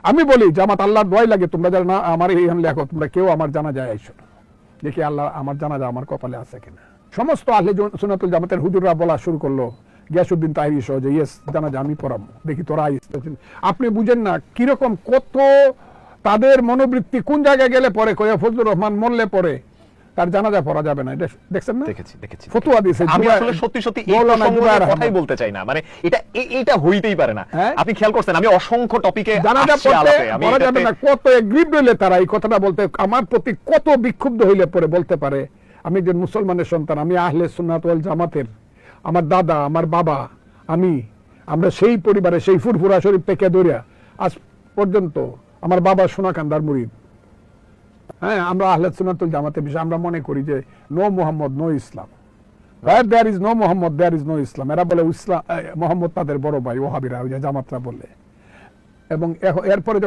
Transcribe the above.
আমি বলি জামাত আল্লাহর দোয়াই লাগে, তোমরা যারা না আমার এই লেখো, তোমরা কেউ আমার জানাজায় আইসো না, দেখি আল্লাহ আমার জানাজা আমার কপালে আছে কিনা। সমস্ত আহলে সুন্নাতুল জামাতের হুজুররা বলা শুরু করলো, গিয়াসউদ্দিন তাহিরি সহ, যে ইয়েস জানাজা আমি পড়াবো, দেখি তোরা আইস। আপনি বুঝেন না কিরকম কত তাদের মনোবৃত্তি, কোন জায়গায় গেলে পরে ফজলুর রহমান মরলে পরে তার জানাজা পড়া যাবে না, এটা দেখছেন না? দেখেছি। ফতোয়া দিয়েছে। আমি আসলে সত্যি এই প্রসঙ্গে কথাই বলতে চাই না, মানে এটা হইতেই পারে না। আপনি খেয়াল করছেন আমি অসংখ্য টপিকে জানাজা পড়া যাবে না, কত এগ্রিভ হইলে তারা এই কথাটা বলতে, আমার প্রতি কত বিক্ষুব্ধ হইলে পরে বলতে পারে আমি একজন মুসলমানের সন্তান, আমি আহলে সুন্নাত ওয়াল জামাতের, আমার দাদা আমার বাবা আমরা সেই পরিবারে, সেই ফুরফুরা শরীফ থেকে ধরিয়া আজ পর্যন্ত আমার বাবা সোনাকান্দার মুরিদ। হ্যাঁ, আমরা আহলে সুন্নাতুল জামাতের বিষয়ে আমরা মনে করি যে no Mohammad no Islam, where there is no Muhammad there is no Islam। এরা বলে ইসলাম মোহাম্মদ তাদের বড় ভাই, ওহাবিরা, ওই যে জামাতরা বলে। এবং এরপরে